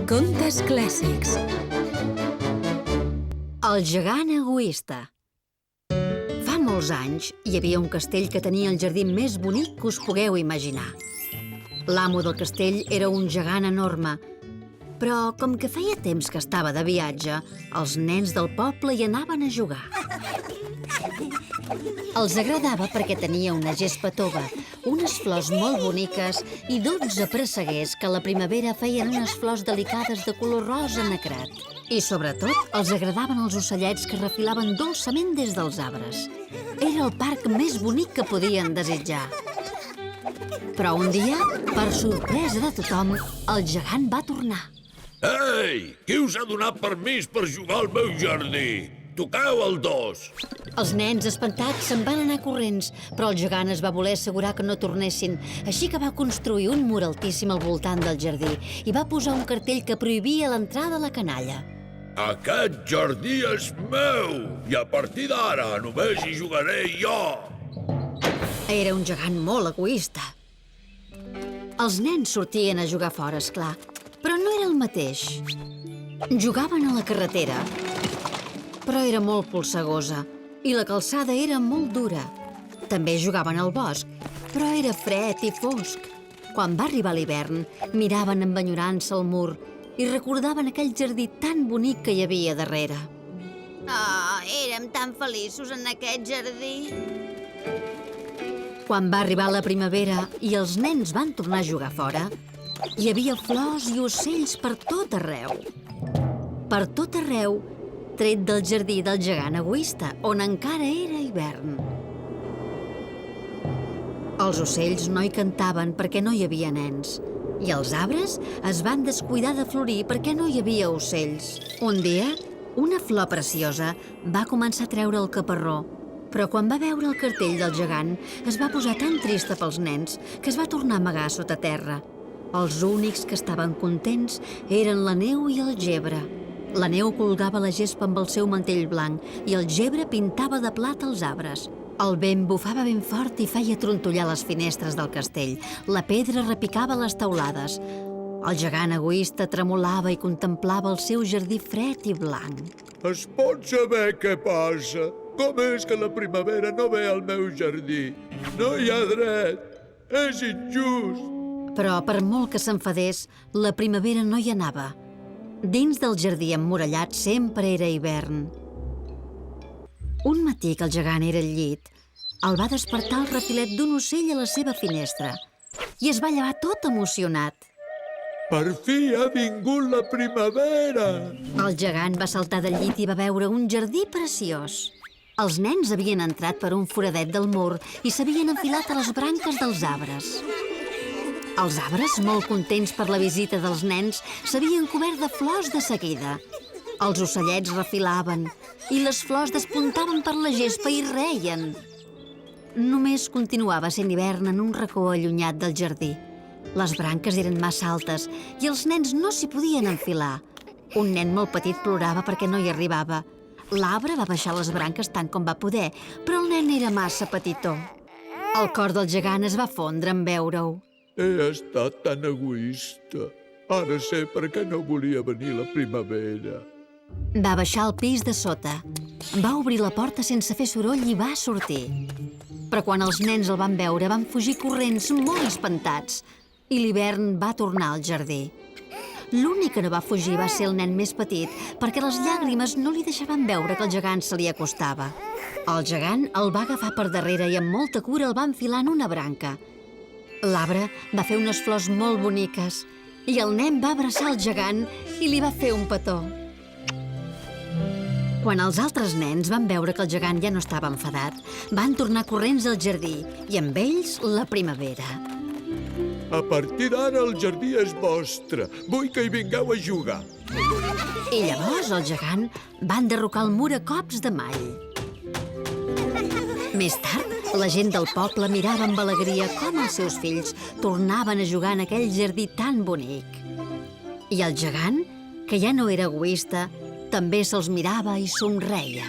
Contes clàssics. El gegant egoista. Fa molts anys hi havia un castell que tenia el jardí més bonic que us pugueu imaginar. L'amo del castell era un gegant enorme, però com que feia temps que estava de viatge, els nens del poble hi anaven a jugar. Els agradava perquè tenia una gespa tova, unes flors molt boniques i 12 presseguers que a la primavera feien unes flors delicades de color rosa nacrat. I sobretot els agradaven els ocellets que refilaven dolçament des dels arbres. Era el parc més bonic que podien desitjar. Però un dia, per sorpresa de tothom, el gegant va tornar. Ei! Qui us ha donat permís per jugar al meu jardí? Toqueu el 2! Els nens, espantats, se'n van anar corrents, però el gegant es va voler assegurar que no tornessin, així que va construir un mur altíssim al voltant del jardí i va posar un cartell que prohibia l'entrada a la canalla. Aquest jardí és meu i a partir d'ara només hi jugaré jo! Era un gegant molt egoista. Els nens sortien a jugar fora, esclar, però no era el mateix. Jugaven a la carretera, però era molt polsegosa i la calçada era molt dura. També jugaven al bosc, però era fred i fosc. Quan va arribar l'hivern, miraven amb enyorança el mur i recordaven aquell jardí tan bonic que hi havia darrere. Érem tan feliços en aquest jardí. Quan va arribar la primavera i els nens van tornar a jugar fora, hi havia flors i ocells per tot arreu. Per tot arreu, tret del jardí del gegant egoista, on encara era hivern. Els ocells no hi cantaven perquè no hi havia nens, i els arbres es van descuidar de florir perquè no hi havia ocells. Un dia, una flor preciosa va començar a treure el caparró, però quan va veure el cartell del gegant es va posar tan trista pels nens que es va tornar a amagar sota terra. Els únics que estaven contents eren la neu i el gebre. La neu colgava la gespa amb el seu mantell blanc i el gebre pintava de plata els arbres. El vent bufava ben fort i feia trontollar les finestres del castell. La pedra repicava les teulades. El gegant egoista tremolava i contemplava el seu jardí fred i blanc. Es pot saber què passa? Com és que la primavera no ve al meu jardí? No hi ha dret! És injust! Però per molt que s'enfadés, la primavera no hi anava. Dins del jardí emmurallat sempre era hivern. Un matí que el gegant era al llit, el va despertar el refilet d'un ocell a la seva finestra i es va llevar tot emocionat. Per fi ha vingut la primavera! El gegant va saltar del llit i va veure un jardí preciós. Els nens havien entrat per un foradet del mur i s'havien enfilat a les branques dels arbres. Els arbres, molt contents per la visita dels nens, s'havien cobert de flors de seguida. Els ocellets refilaven i les flors despuntaven per la gespa i reien. Només continuava sent hivern en un racó allunyat del jardí. Les branques eren massa altes i els nens no s'hi podien enfilar. Un nen molt petit plorava perquè no hi arribava. L'arbre va baixar les branques tant com va poder, però el nen era massa petitó. El cor del gegant es va fondre en veure-ho. He estat tan egoista. Ara sé per què no volia venir la primavera. Va baixar al pis de sota. Va obrir la porta sense fer soroll i va sortir. Però quan els nens el van veure, van fugir corrents molt espantats i l'hivern va tornar al jardí. L'únic que no va fugir va ser el nen més petit perquè les llàgrimes no li deixaven veure que el gegant se li acostava. El gegant el va agafar per darrere i amb molta cura el va enfilar en una branca. L'arbre va fer unes flors molt boniques i el nen va abraçar el gegant i li va fer un petó. Quan els altres nens van veure que el gegant ja no estava enfadat, van tornar corrents al jardí i amb ells la primavera. A partir d'ara el jardí és vostre. Vull que hi vingueu a jugar. I llavors el gegant va enderrocar el mur a cops de mall. Més tard, la gent del poble mirava amb alegria com els seus fills tornaven a jugar en aquell jardí tan bonic. I el gegant, que ja no era egoista, també se'ls mirava i somreia.